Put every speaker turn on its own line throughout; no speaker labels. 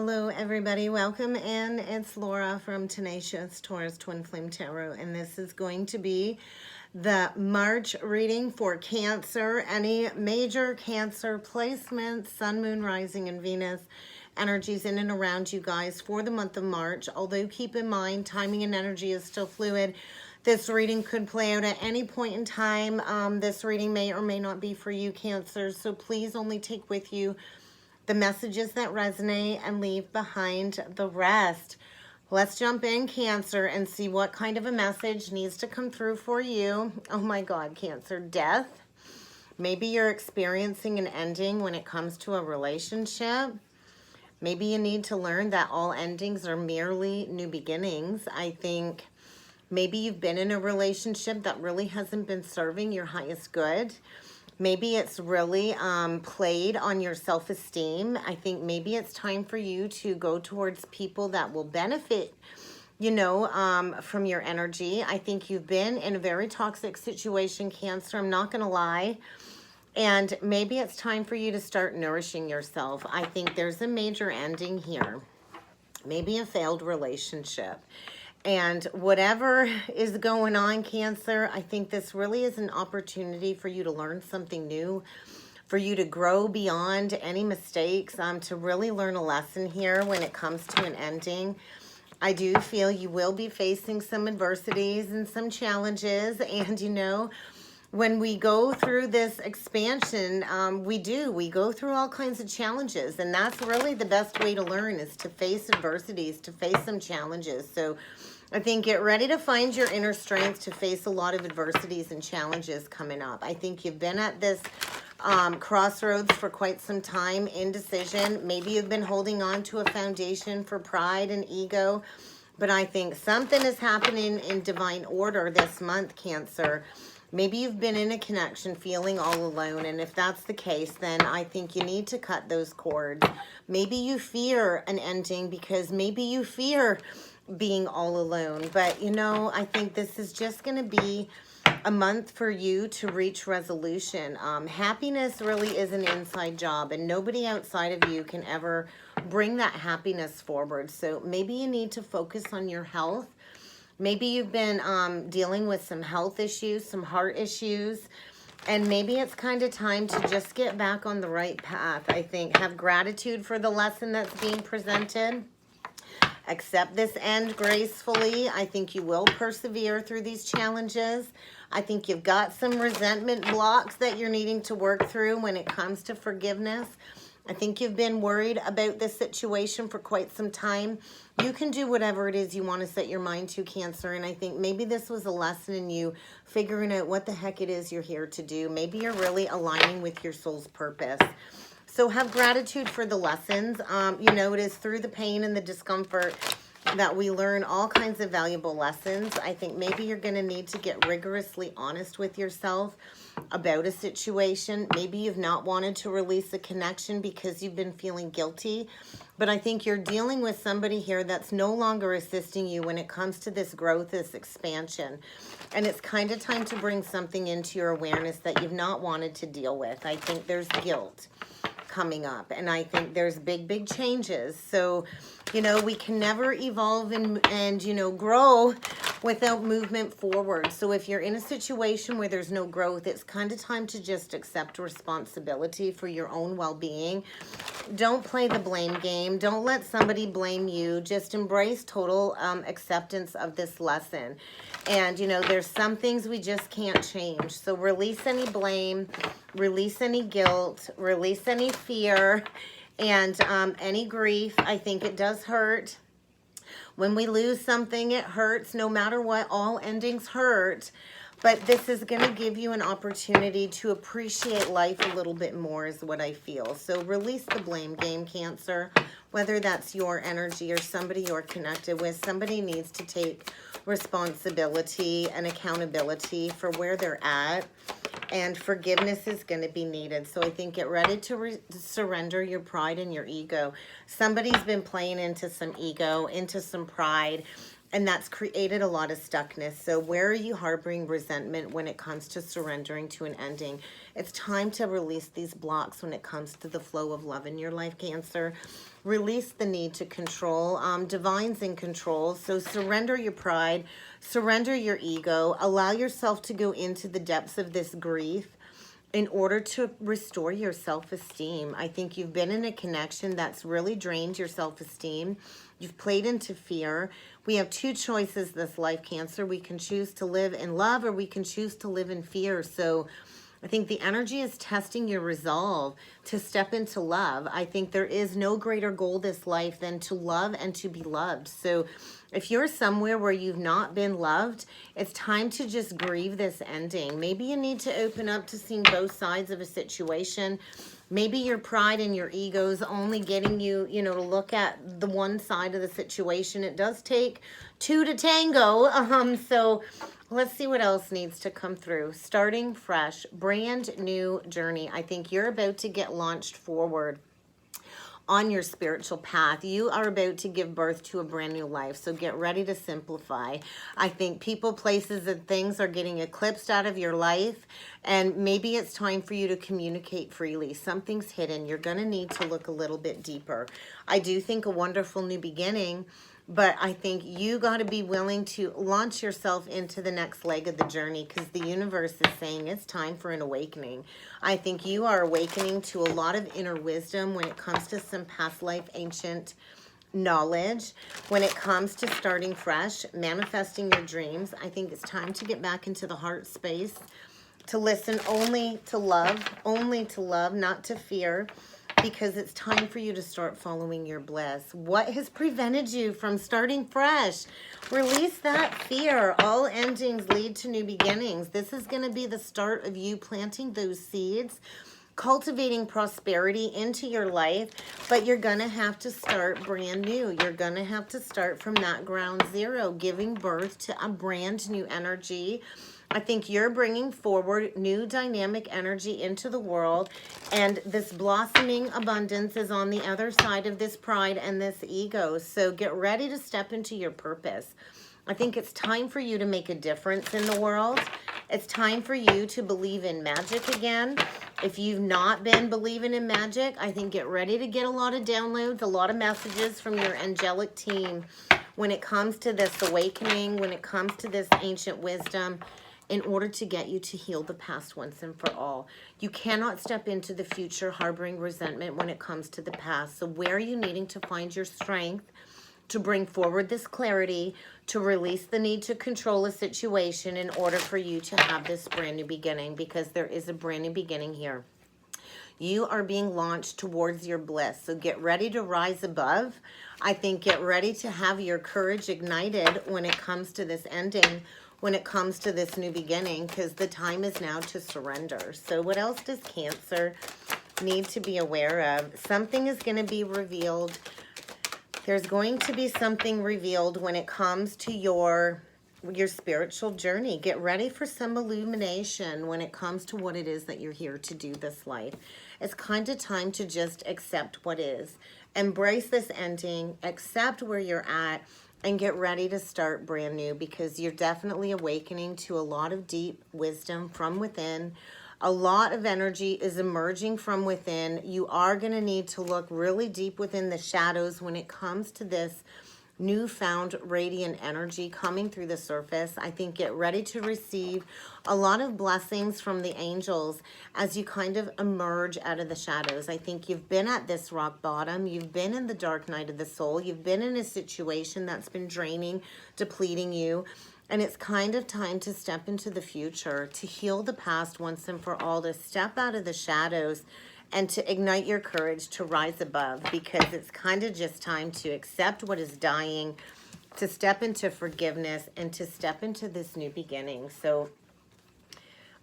Hello everybody, welcome in. It's Laura from Tenacious Taurus Twin Flame Tarot, and this is going to be the March reading for Cancer. Any major Cancer placements, Sun, Moon, Rising, and Venus energies in and around you guys for the month of March. Although keep in mind, timing and energy is still fluid. This reading could play out at any point in time. This reading may or may not be for you, Cancer, so please only take with you the messages that resonate and leave behind the rest. Let's jump in, Cancer, and see what kind of a message needs to come through for you. Oh my God, Cancer, death. Maybe you're experiencing an ending when it comes to a relationship. Maybe you need to learn that all endings are merely new beginnings. I think maybe you've been in a relationship that really hasn't been serving your highest good. Maybe it's really played on your self-esteem. I think maybe it's time for you to go towards people that will benefit, from your energy. I think you've been in a very toxic situation, Cancer. I'm not going to lie. And maybe it's time for you to start nourishing yourself. I think there's a major ending here. Maybe a failed relationship. And whatever is going on, Cancer, I think this really is an opportunity for you to learn something new, for you to grow beyond any mistakes, to really learn a lesson here when it comes to an ending. I do feel you will be facing some adversities and some challenges. And, when we go through this expansion, we go through all kinds of challenges. And that's really the best way to learn, is to face adversities, to face some challenges. So I think get ready to find your inner strength to face a lot of adversities and challenges coming up. I think you've been at this crossroads for quite some time, indecision. Maybe you've been holding on to a foundation for pride and ego. But I think something is happening in divine order this month, Cancer. Maybe you've been in a connection feeling all alone, and if that's the case, then I think you need to cut those cords. Maybe you fear an ending because maybe you fear being all alone. But, I think this is just going to be a month for you to reach resolution. Happiness really is an inside job, and nobody outside of you can ever bring that happiness forward. So maybe you need to focus on your health. Maybe you've been dealing with some health issues, some heart issues, and maybe it's kind of time to just get back on the right path. I think have gratitude for the lesson that's being presented. Accept this end gracefully. I think you will persevere through these challenges. I think you've got some resentment blocks that you're needing to work through when it comes to forgiveness. I think you've been worried about this situation for quite some time. You can do whatever it is you want to set your mind to, Cancer. And I think maybe this was a lesson in you figuring out what the heck it is you're here to do. Maybe you're really aligning with your soul's purpose. So have gratitude for the lessons. It is through the pain and the discomfort that we learn all kinds of valuable lessons. I think maybe you're going to need to get rigorously honest with yourself about a situation. Maybe you've not wanted to release a connection because you've been feeling guilty. But I think you're dealing with somebody here that's no longer assisting you when it comes to this growth, this expansion. And it's kind of time to bring something into your awareness that you've not wanted to deal with. I think there's guilt coming up, and I think there's big changes. So we can never evolve and grow without movement forward. So if you're in a situation where there's no growth, it's kind of time to just accept responsibility for your own well-being. Don't play the blame game. Don't let somebody blame you. Just embrace total acceptance of this lesson. And there's some things we just can't change. So release any blame, release any guilt, release any fear, and any grief. I think it does hurt. When we lose something, it hurts. No matter what, all endings hurt. But this is going to give you an opportunity to appreciate life a little bit more, is what I feel. So release the blame game, Cancer. Whether that's your energy or somebody you're connected with, somebody needs to take responsibility and accountability for where they're at. And forgiveness is going to be needed. So I think get ready to surrender your pride and your ego. Somebody's been playing into some ego, into some pride. And that's created a lot of stuckness. So where are you harboring resentment when it comes to surrendering to an ending? It's time to release these blocks when it comes to the flow of love in your life, Cancer. Release the need to control. Divine's in control. So surrender your pride, surrender your ego, allow yourself to go into the depths of this grief in order to restore your self-esteem. I think you've been in a connection that's really drained your self-esteem. You've played into fear. We have two choices this life, Cancer. We can choose to live in love, or we can choose to live in fear. So I think the energy is testing your resolve to step into love. I think there is no greater goal this life than to love and to be loved. So if you're somewhere where you've not been loved, it's time to just grieve this ending. Maybe you need to open up to seeing both sides of a situation. Maybe your pride and your ego's only getting you, to look at the one side of the situation. It does take two to tango. So let's see what else needs to come through. Starting fresh, brand new journey. I think you're about to get launched forward on your spiritual path. You are about to give birth to a brand new life. So get ready to simplify. I think people, places, and things are getting eclipsed out of your life. And maybe it's time for you to communicate freely. Something's hidden. You're going to need to look a little bit deeper. I do think a wonderful new beginning. But I think you got to be willing to launch yourself into the next leg of the journey, because the universe is saying it's time for an awakening. I think you are awakening to a lot of inner wisdom when it comes to some past life ancient knowledge. When it comes to starting fresh, manifesting your dreams, I think it's time to get back into the heart space, to listen only to love, not to fear. Because it's time for you to start following your bliss. What has prevented you from starting fresh? Release that fear. All endings lead to new beginnings. This is going to be the start of you planting those seeds, cultivating prosperity into your life, but you're going to have to start brand new. You're going to have to start from that ground zero, giving birth to a brand new energy. I think you're bringing forward new dynamic energy into the world, and this blossoming abundance is on the other side of this pride and this ego. So get ready to step into your purpose. I think it's time for you to make a difference in the world. It's time for you to believe in magic again. If you've not been believing in magic, I think get ready to get a lot of downloads, a lot of messages from your angelic team when it comes to this awakening, when it comes to this ancient wisdom, in order to get you to heal the past once and for all. You cannot step into the future harboring resentment when it comes to the past. So where are you needing to find your strength to bring forward this clarity, to release the need to control a situation in order for you to have this brand new beginning? Because there is a brand new beginning here. You are being launched towards your bliss. So get ready to rise above. I think get ready to have your courage ignited when it comes to this ending, when it comes to this new beginning, because the time is now to surrender. So what else does Cancer need to be aware of? Something is going to be revealed. There's going to be something revealed when it comes to your spiritual journey. Get ready for some illumination when it comes to what it is that you're here to do this life. It's kind of time to just accept what is. Embrace this ending, accept where you're at, and get ready to start brand new, because you're definitely awakening to a lot of deep wisdom from within. A lot of energy is emerging from within. You are going to need to look really deep within the shadows when it comes to this newfound radiant energy coming through the surface. I think get ready to receive a lot of blessings from the angels as you kind of emerge out of the shadows. I think you've been at this rock bottom. You've been in the dark night of the soul. You've been in a situation that's been draining, depleting you. And it's kind of time to step into the future, to heal the past once and for all, to step out of the shadows and to ignite your courage to rise above, because it's kind of just time to accept what is dying, to step into forgiveness, and to step into this new beginning. So,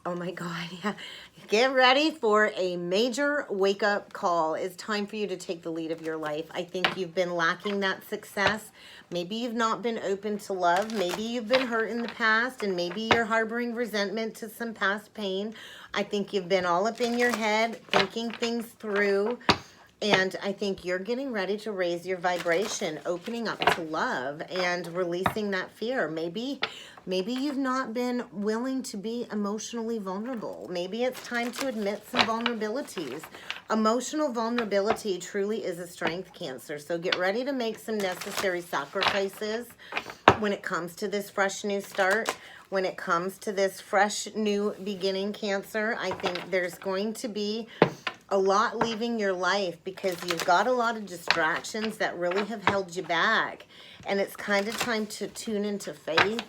oh my God, yeah. Get ready for a major wake-up call. It's time for you to take the lead of your life. I think you've been lacking that success. Maybe you've not been open to love. Maybe you've been hurt in the past, and maybe you're harboring resentment to some past pain. I think you've been all up in your head, thinking things through, And I think you're getting ready to raise your vibration, opening up to love and releasing that fear. Maybe you've not been willing to be emotionally vulnerable. Maybe it's time to admit some vulnerabilities. Emotional vulnerability truly is a strength, Cancer. So get ready to make some necessary sacrifices when it comes to this fresh new start. When it comes to this fresh new beginning, Cancer, I think there's going to be a lot leaving your life because you've got a lot of distractions that really have held you back. And it's kind of time to tune into faith,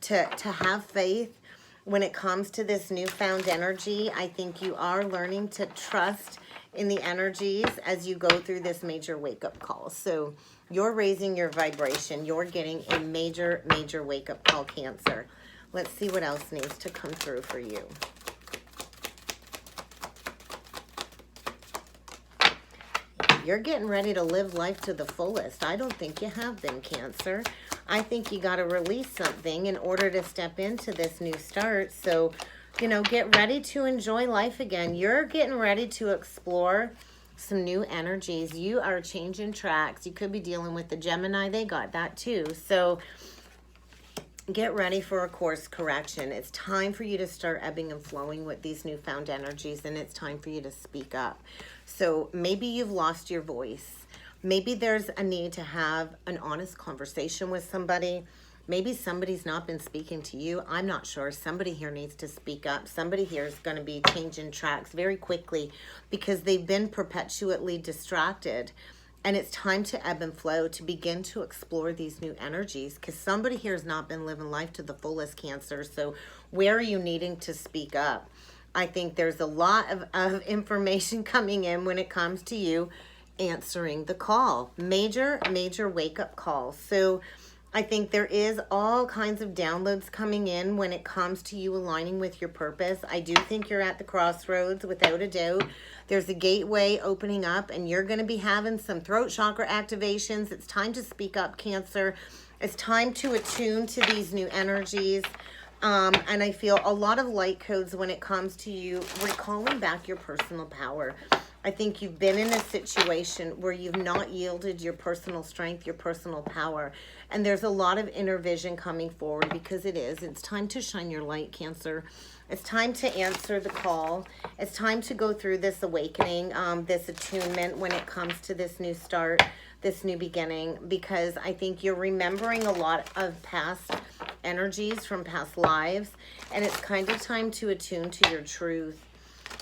to have faith when it comes to this newfound energy. I think you are learning to trust in the energies as you go through this major wake-up call. So you're raising your vibration. You're getting a major, major wake-up call, Cancer. Let's see what else needs to come through for you. You're getting ready to live life to the fullest. I don't think you have been, Cancer. I think you got to release something in order to step into this new start. So, you know, get ready to enjoy life again. You're getting ready to explore some new energies. You are changing tracks. You could be dealing with the Gemini. They got that too. So get ready for a course correction. It's time for you to start ebbing and flowing with these newfound energies, and it's time for you to speak up. So maybe you've lost your voice. Maybe there's a need to have an honest conversation with somebody. Maybe somebody's not been speaking to you. I'm not sure. Somebody here needs to speak up. Somebody here is going to be changing tracks very quickly because they've been perpetually distracted. And it's time to ebb and flow, to begin to explore these new energies, because somebody here has not been living life to the fullest, Cancer. So where are you needing to speak up? I think there's a lot of information coming in when it comes to you answering the call. Major, major wake-up call. So I think there is all kinds of downloads coming in when it comes to you aligning with your purpose. I do think you're at the crossroads, without a doubt. There's a gateway opening up, and you're going to be having some throat chakra activations. It's time to speak up, Cancer. It's time to attune to these new energies. And I feel a lot of light codes when it comes to you recalling back your personal power. I think you've been in a situation where you've not yielded your personal strength, your personal power. And there's a lot of inner vision coming forward, because it's time to shine your light, Cancer. It's time to answer the call. It's time to go through this awakening, this attunement when it comes to this new start, this new beginning, because I think you're remembering a lot of past energies from past lives, and it's kind of time to attune to your truth,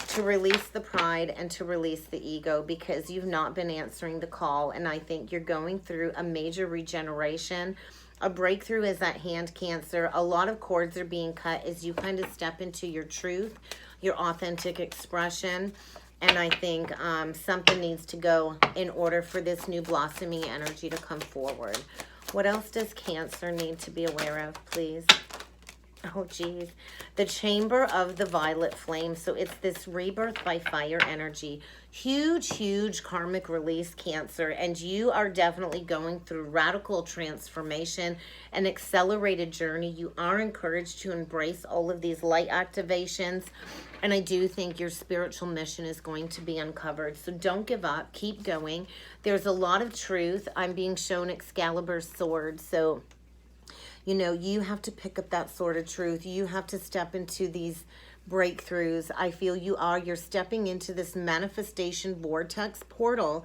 to release the pride and to release the ego, because you've not been answering the call. And I think you're going through a major regeneration. A breakthrough is at hand, Cancer. A lot of cords are being cut as you kind of step into your truth, your authentic expression. And I think something needs to go in order for this new blossoming energy to come forward. What else does Cancer need to be aware of, please? Oh, geez. The Chamber of the Violet Flame. So it's this rebirth by fire energy. Huge, huge karmic release, Cancer. And you are definitely going through radical transformation, an accelerated journey. You are encouraged to embrace all of these light activations. And I do think your spiritual mission is going to be uncovered. So don't give up. Keep going. There's a lot of truth. I'm being shown Excalibur's sword. So you know, you have to pick up that sword of truth. You have to step into these breakthroughs. I feel you're stepping into this manifestation vortex portal,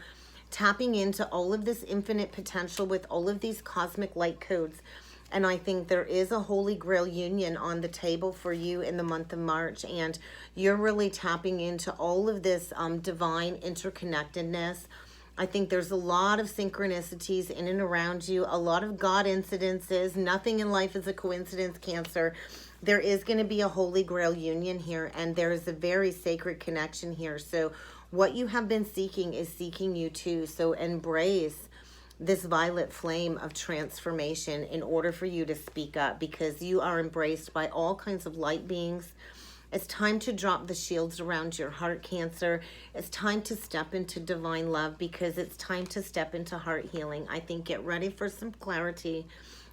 tapping into all of this infinite potential with all of these cosmic light codes. And I think there is a holy grail union on the table for you in the month of March. And you're really tapping into all of this divine interconnectedness. I think there's a lot of synchronicities in and around you, a lot of God incidences. Nothing in life is a coincidence, Cancer. There is going to be a holy grail union here, and there is a very sacred connection here. So what you have been seeking is seeking you too. So embrace this violet flame of transformation in order for you to speak up, because you are embraced by all kinds of light beings. It's time to drop the shields around your heart, Cancer. It's time to step into divine love, because it's time to step into heart healing. I think get ready for some clarity.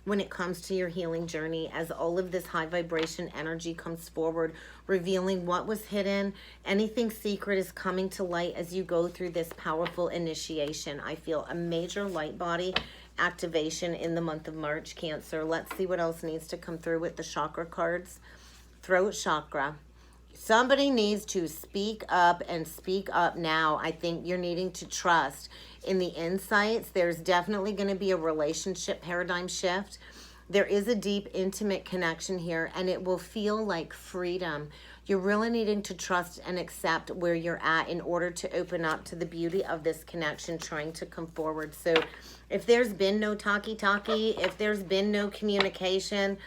when it comes to your healing journey, as all of this high vibration energy comes forward, revealing what was hidden. Anything secret is coming to light as you go through this powerful initiation. I feel a major light body activation in the month of March, Cancer. Let's see what else needs to come through with the chakra cards. Throat chakra. Somebody needs to speak up and speak up now. I think you're needing to trust in the insights. There's definitely going to be a relationship paradigm shift. There is a deep, intimate connection here, and it will feel like freedom. You're really needing to trust and accept where you're at in order to open up to the beauty of this connection trying to come forward. So if there's been no talkie-talkie, if there's been no communication,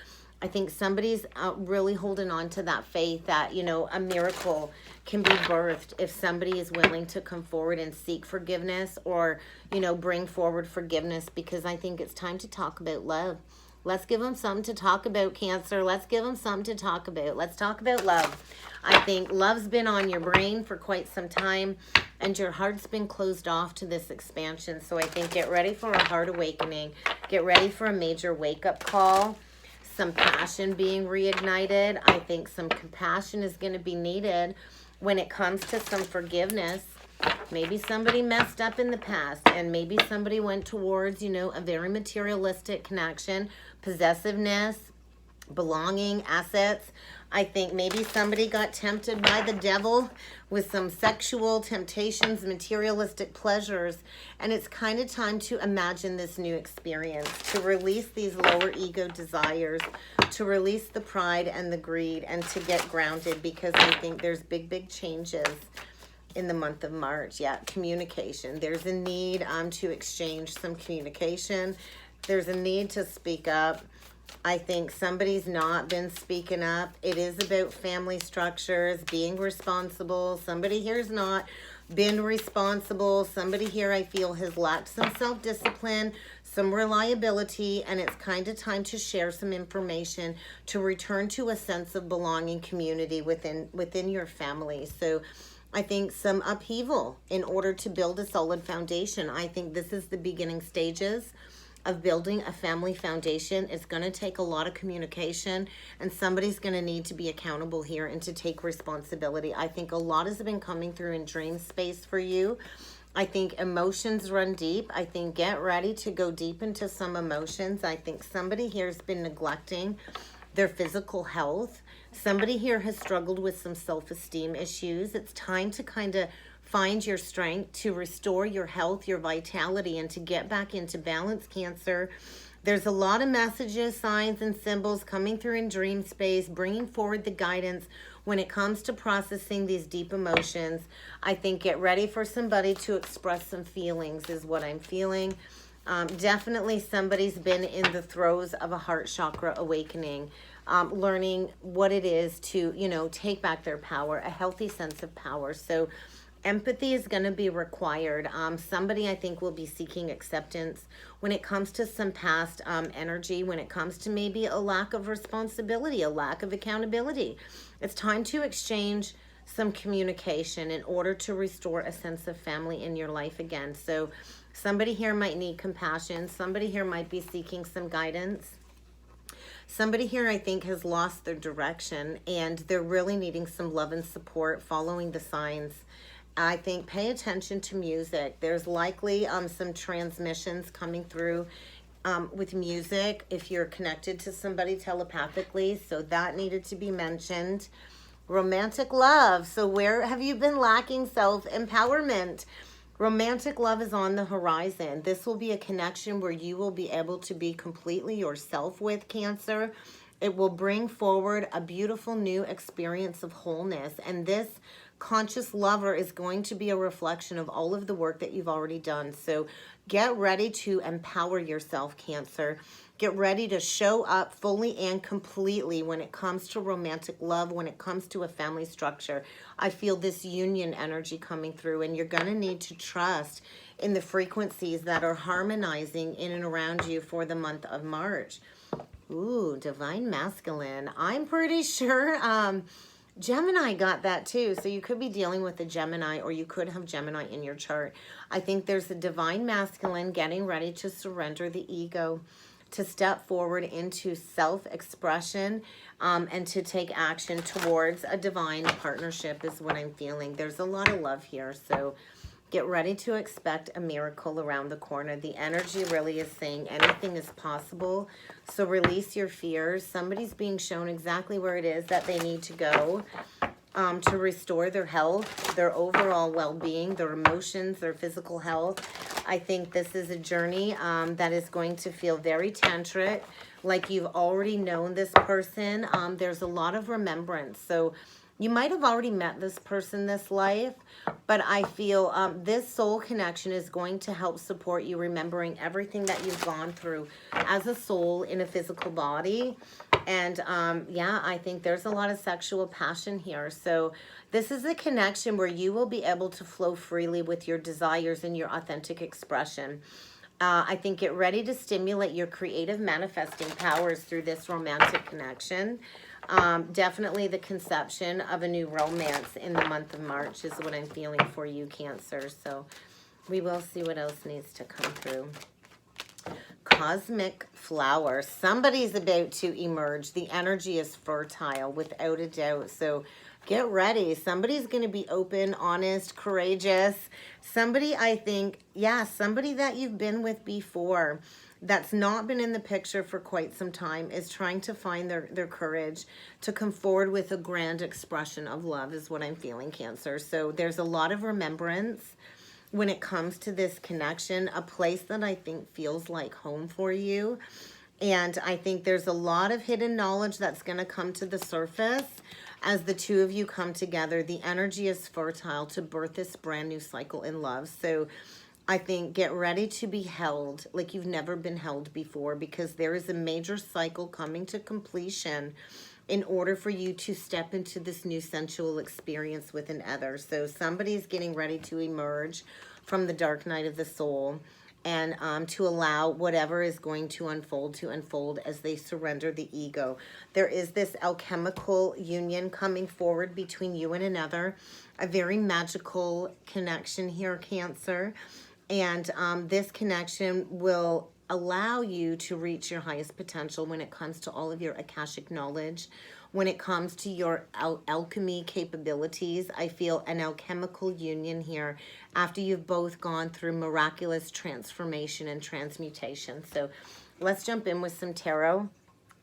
I think somebody's really holding on to that faith that, you know, a miracle can be birthed if somebody is willing to come forward and seek forgiveness, or, you know, bring forward forgiveness, because I think it's time to talk about love. Let's give them something to talk about, Cancer. Let's give them something to talk about. Let's talk about love. I think love's been on your brain for quite some time, and your heart's been closed off to this expansion. So I think get ready for a heart awakening. Get ready for a major wake-up call. Some passion being reignited. I think some compassion is going to be needed when it comes to some forgiveness. Maybe somebody messed up in the past, and maybe somebody went towards, you know, a very materialistic connection, possessiveness, belonging, assets. I think maybe somebody got tempted by the devil with some sexual temptations, materialistic pleasures, and it's kind of time to imagine this new experience, to release these lower ego desires, to release the pride and the greed, and to get grounded, because I think there's big, big changes in the month of March. Yeah, communication. There's a need to exchange some communication. There's a need to speak up. I think somebody's not been speaking up. It is about family structures, being responsible. Somebody here has not been responsible. Somebody here, I feel, has lacked some self-discipline, some reliability, and it's kind of time to share some information to return to a sense of belonging, community within your family. So I think some upheaval in order to build a solid foundation. I think this is the beginning stages of building a family foundation. It's going to take a lot of communication, and somebody's going to need to be accountable here and to take responsibility. I think a lot has been coming through in dream space for you. I think emotions run deep. I think get ready to go deep into some emotions. I think somebody here has been neglecting their physical health. Somebody here has struggled with some self-esteem issues. It's time to kind of find your strength, to restore your health, your vitality, and to get back into balance, Cancer. There's a lot of messages, signs, and symbols coming through in dream space, bringing forward the guidance when it comes to processing these deep emotions. I think get ready for somebody to express some feelings is what I'm feeling. Definitely somebody's been in the throes of a heart chakra awakening, learning what it is to, you know, take back their power, a healthy sense of power. So empathy is going to be required. Somebody, I think, will be seeking acceptance when it comes to some past energy, when it comes to maybe a lack of responsibility, a lack of accountability. It's time to exchange some communication in order to restore a sense of family in your life again. So somebody here might need compassion. Somebody here might be seeking some guidance. Somebody here, I think, has lost their direction, and they're really needing some love and support, following the signs. I think pay attention to music. There's likely some transmissions coming through with music if you're connected to somebody telepathically. So that needed to be mentioned. Romantic love. So where have you been lacking self-empowerment? Romantic love is on the horizon. This will be a connection where you will be able to be completely yourself with, Cancer. It will bring forward a beautiful new experience of wholeness. And this conscious lover is going to be a reflection of all of the work that you've already done. So get ready to empower yourself, Cancer. Get ready to show up fully and completely when it comes to romantic love, when it comes to a family structure. I feel this union energy coming through, and you're going to need to trust in the frequencies that are harmonizing in and around you for the month of March. Ooh, divine masculine. I'm pretty sure Gemini got that too. So you could be dealing with a Gemini, or you could have Gemini in your chart. I think there's a divine masculine getting ready to surrender the ego, to step forward into self-expression and to take action towards a divine partnership is what I'm feeling. There's a lot of love here, so get ready to expect a miracle around the corner. The energy really is saying anything is possible. So release your fears. Somebody's being shown exactly where it is that they need to go to restore their health, their overall well-being, their emotions, their physical health. I think this is a journey that is going to feel very tantric, like you've already known this person. There's a lot of remembrance. So you might have already met this person this life, but I feel this soul connection is going to help support you remembering everything that you've gone through as a soul in a physical body. And yeah, I think there's a lot of sexual passion here. So this is a connection where you will be able to flow freely with your desires and your authentic expression. I think get ready to stimulate your creative manifesting powers through this romantic connection. Definitely the conception of a new romance in the month of March is what I'm feeling for you, Cancer. So we will see what else needs to come through. Cosmic flower. Somebody's about to emerge. The energy is fertile without a doubt. So get ready. Somebody's going to be open, honest, courageous. Somebody, I think, yeah, somebody that you've been with before that's not been in the picture for quite some time is trying to find their courage to come forward with a grand expression of love is what I'm feeling, Cancer. So there's a lot of remembrance when it comes to this connection, a place that I think feels like home for you. And I think there's a lot of hidden knowledge that's going to come to the surface as the two of you come together. The energy is fertile to birth this brand new cycle in love. So I think get ready to be held like you've never been held before, because there is a major cycle coming to completion in order for you to step into this new sensual experience with another. So somebody's getting ready to emerge from the dark night of the soul and to allow whatever is going to unfold as they surrender the ego. There is this alchemical union coming forward between you and another, a very magical connection here, Cancer. And this connection will allow you to reach your highest potential when it comes to all of your Akashic knowledge, when it comes to your alchemy capabilities. I feel an alchemical union here after you've both gone through miraculous transformation and transmutation. So let's jump in with some tarot.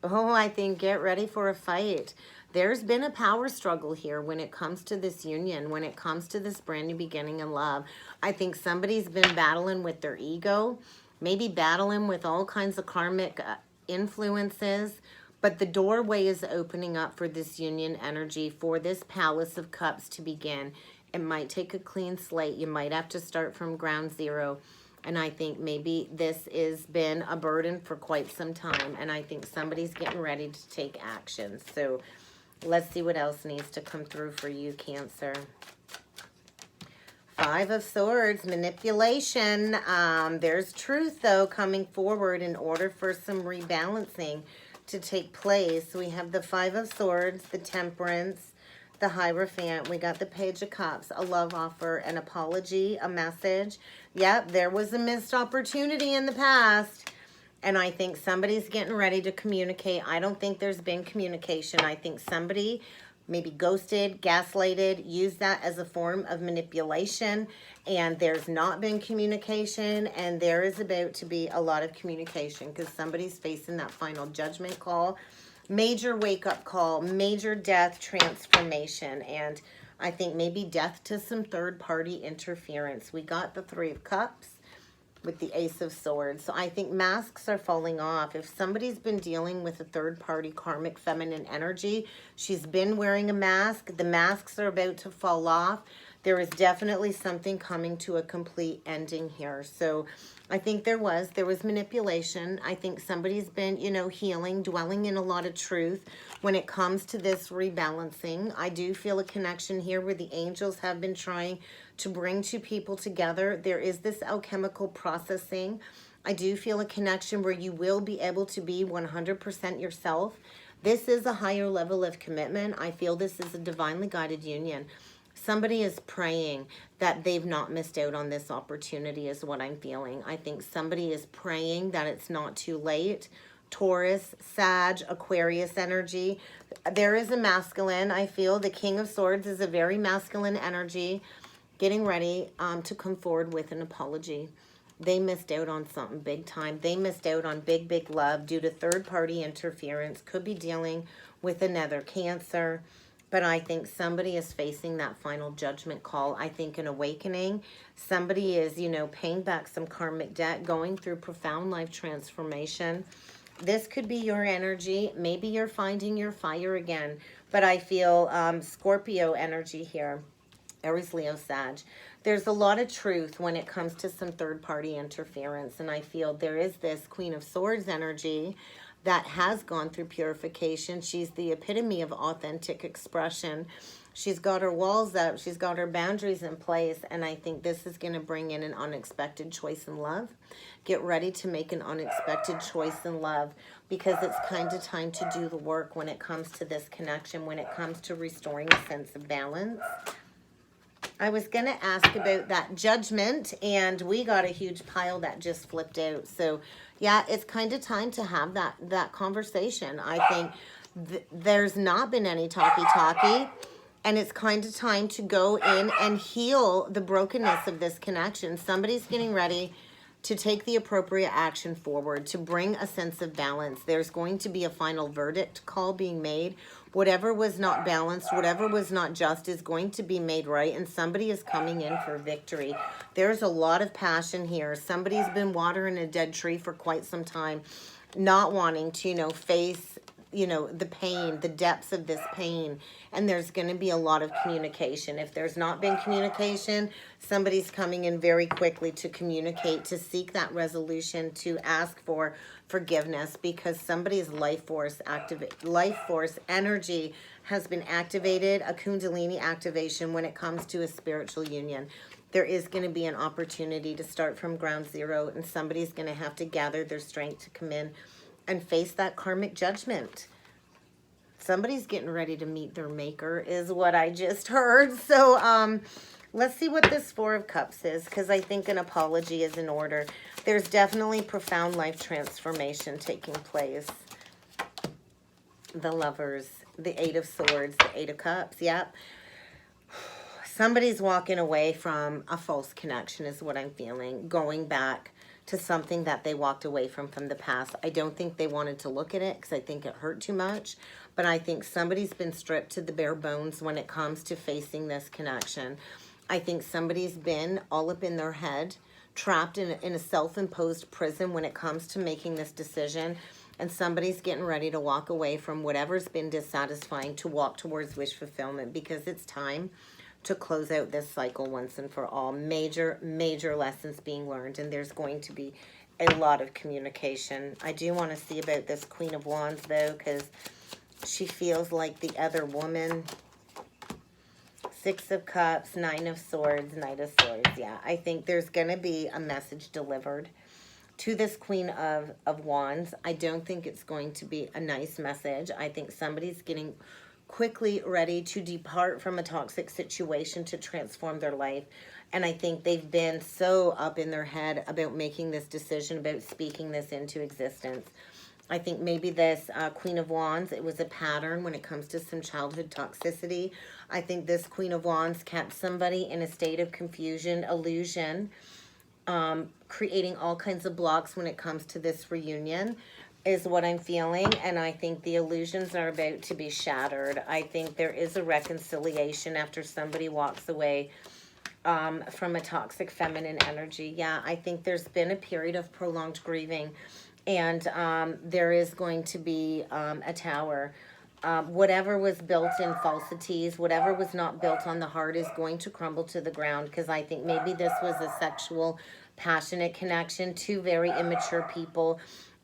Oh, I think get ready for a fight. There's been a power struggle here when it comes to this union, when it comes to this brand new beginning in love. I think somebody's been battling with their ego, maybe battling with all kinds of karmic influences, but the doorway is opening up for this union energy, for this Palace of Cups to begin. It might take a clean slate. You might have to start from ground zero. And I think maybe this has been a burden for quite some time. And I think somebody's getting ready to take action. So let's see what else needs to come through for you, Cancer. Five of Swords, manipulation. There's truth, though, coming forward in order for some rebalancing to take place. We have the Five of Swords, the Temperance, the Hierophant. We got the Page of Cups, a love offer, an apology, a message. Yep, there was a missed opportunity in the past. And I think somebody's getting ready to communicate. I don't think there's been communication. I think somebody maybe ghosted, gaslighted, used that as a form of manipulation, and there's not been communication, and there is about to be a lot of communication because somebody's facing that final judgment call, major wake-up call, major death transformation, and I think maybe death to some third-party interference. We got the Three of Cups with the Ace of Swords. So I think masks are falling off. If somebody's been dealing with a third-party karmic feminine energy, she's been wearing a mask. The masks are about to fall off. There is definitely something coming to a complete ending here. So I think there was manipulation. I think somebody's been, healing, dwelling in a lot of truth when it comes to this rebalancing. I do feel a connection here where the angels have been trying to bring two people together. There is this alchemical processing. I do feel a connection where you will be able to be 100% yourself. This is a higher level of commitment. I feel this is a divinely guided union. somebody is praying that they've not missed out on this opportunity is what I'm feeling. I think somebody is praying that it's not too late. Taurus, Sag, Aquarius energy. There is a masculine, I feel. The King of Swords is a very masculine energy, getting ready to come forward with an apology. They missed out on something big time. They missed out on big, big love due to third-party interference. Could be dealing with another Cancer. But I think somebody is facing that final judgment call. I think an awakening. Somebody is, you know, paying back some karmic debt, going through profound life transformation. This could be your energy. Maybe you're finding your fire again. But I feel Scorpio energy here. Aries, Leo, Sag. There's a lot of truth when it comes to some third-party interference. And I feel there is this Queen of Swords energy that has gone through purification. She's the epitome of authentic expression. She's got her walls up. She's got her boundaries in place. And I think this is going to bring in an unexpected choice in love. Get ready to make an unexpected choice in love, because it's kind of time to do the work when it comes to this connection, when it comes to restoring a sense of balance. I was going to ask about that judgment, and we got a huge pile that just flipped out. So, yeah, it's kind of time to have that conversation. I think there's not been any talky-talky, and it's kind of time to go in and heal the brokenness of this connection. Somebody's getting ready to take the appropriate action forward, to bring a sense of balance. There's going to be a final verdict call being made. Whatever was not balanced, whatever was not just is going to be made right, and somebody is coming in for victory. There's a lot of passion here. Somebody's been watering a dead tree for quite some time, not wanting to, you know, face, you know, the pain, the depths of this pain. And there's going to be a lot of communication. If there's not been communication, somebody's coming in very quickly to communicate, to seek that resolution, to ask for forgiveness, because somebody's life force energy has been activated, a Kundalini activation when it comes to a spiritual union. There is going to be an opportunity to start from ground zero, and somebody's going to have to gather their strength to come in and face that karmic judgment. Somebody's getting ready to meet their maker is what I just heard. So let's see what this Four of Cups is, because I think an apology is in order. There's definitely profound life transformation taking place. The Lovers, the Eight of Swords, the Eight of Cups. Yep. Somebody's walking away from a false connection is what I'm feeling. Going back to something that they walked away from the past. I don't think they wanted to look at it because I think it hurt too much. But I think somebody's been stripped to the bare bones when it comes to facing this connection. I think somebody's been all up in their head, trapped in a self-imposed prison when it comes to making this decision. And somebody's getting ready to walk away from whatever's been dissatisfying to walk towards wish fulfillment, because it's time to close out this cycle once and for all. Major, major lessons being learned, and there's going to be a lot of communication. I do want to see about this Queen of Wands, though, because she feels like the other woman. Six of Cups, Nine of Swords, Knight of Swords. Yeah, I think there's going to be a message delivered to this Queen of Wands. I don't think it's going to be a nice message. I think somebody's getting quickly ready to depart from a toxic situation to transform their life. And I think they've been so up in their head about making this decision, about speaking this into existence. I think maybe this Queen of Wands, it was a pattern when it comes to some childhood toxicity. I think this Queen of Wands kept somebody in a state of confusion, illusion, creating all kinds of blocks when it comes to this reunion is what I'm feeling. And I think the illusions are about to be shattered. I think there is a reconciliation after somebody walks away from a toxic feminine energy. Yeah, I think there's been a period of prolonged grieving, and there is going to be a tower. Whatever was built in falsities, whatever was not built on the heart is going to crumble to the ground, because I think maybe this was a sexual, passionate connection, two very immature people.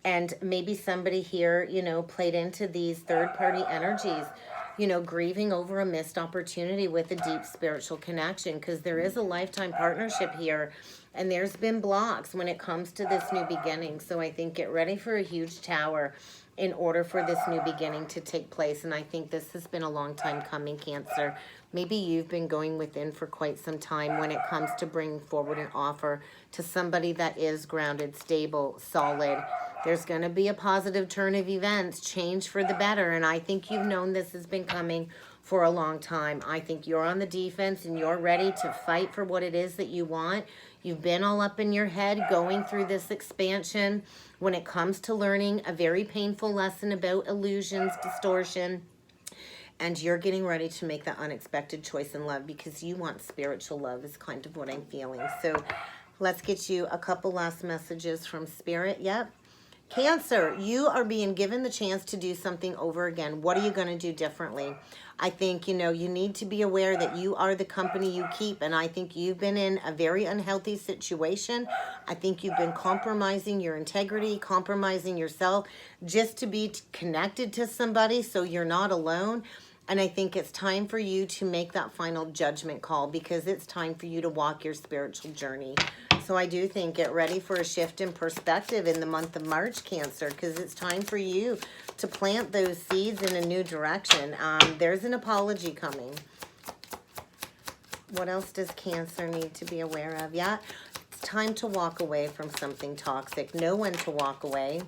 And maybe somebody here, you know, played into these third-party energies, you know, grieving over a missed opportunity with a deep spiritual connection, because there is a lifetime partnership here, and there's been blocks when it comes to this new beginning. So I think get ready for a huge tower. in order for this new beginning to take place. And I think this has been a long time coming, Cancer. Maybe you've been going within for quite some time when it comes to bringing forward an offer to somebody that is grounded, stable, solid. There's going to be a positive turn of events, change for the better. And I think you've known this has been coming for a long time. I think you're on the defense and you're ready to fight for what it is that you want. You've been all up in your head going through this expansion when it comes to learning a very painful lesson about illusions, distortion, and you're getting ready to make that unexpected choice in love because you want spiritual love is kind of what I'm feeling. So let's get you a couple last messages from Spirit. Yep. Cancer, you are being given the chance to do something over again. What are you going to do differently? I think, you need to be aware that you are the company you keep. And I think you've been in a very unhealthy situation. I think you've been compromising your integrity, compromising yourself just to be connected to somebody so you're not alone. And I think it's time for you to make that final judgment call because it's time for you to walk your spiritual journey. So I do think get ready for a shift in perspective in the month of March, Cancer, because it's time for you to plant those seeds in a new direction. There's an apology coming. What else does Cancer need to be aware of? Yeah, it's time to walk away from something toxic. Know when to walk away.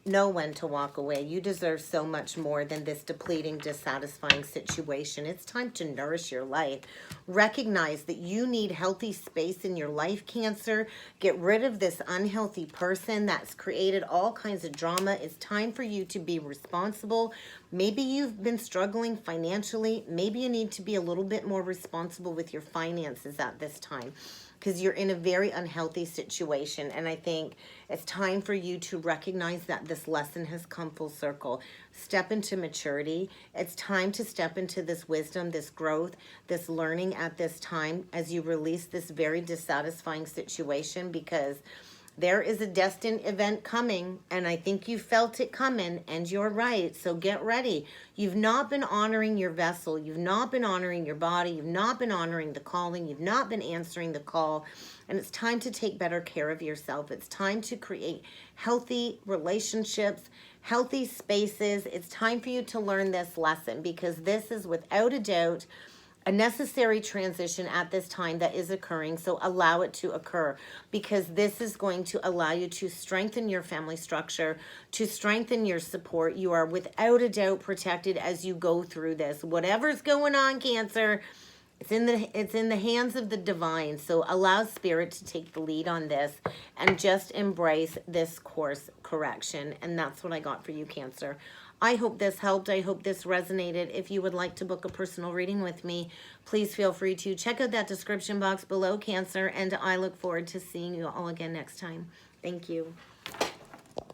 Know when to walk away. You deserve so much more than this depleting, dissatisfying situation. It's time to nourish your life. Recognize that you need healthy space in your life, Cancer. Get rid of this unhealthy person that's created all kinds of drama. It's time for you to be responsible. Maybe you've been struggling financially. Maybe you need to be a little bit more responsible with your finances at this time, because you're in a very unhealthy situation. And I think it's time for you to recognize that this lesson has come full circle. Step into maturity. It's time to step into this wisdom, this growth, this learning at this time as you release this very dissatisfying situation, because there is a destined event coming, and I think you felt it coming, and you're right. So get ready. You've not been honoring your vessel. You've not been honoring your body. You've not been honoring the calling. You've not been answering the call. And it's time to take better care of yourself. It's time to create healthy relationships, healthy spaces. It's time for you to learn this lesson, because this is without a doubt a necessary transition at this time that is occurring. So allow it to occur, because this is going to allow you to strengthen your family structure, to strengthen your support. You are without a doubt protected as you go through this. Whatever's going on, Cancer, it's in the hands of the divine. So allow Spirit to take the lead on this and just embrace this course correction. And that's what I got for you, Cancer. I hope this helped. I hope this resonated. If you would like to book a personal reading with me, please feel free to check out that description box below, Cancer, and I look forward to seeing you all again next time. Thank you.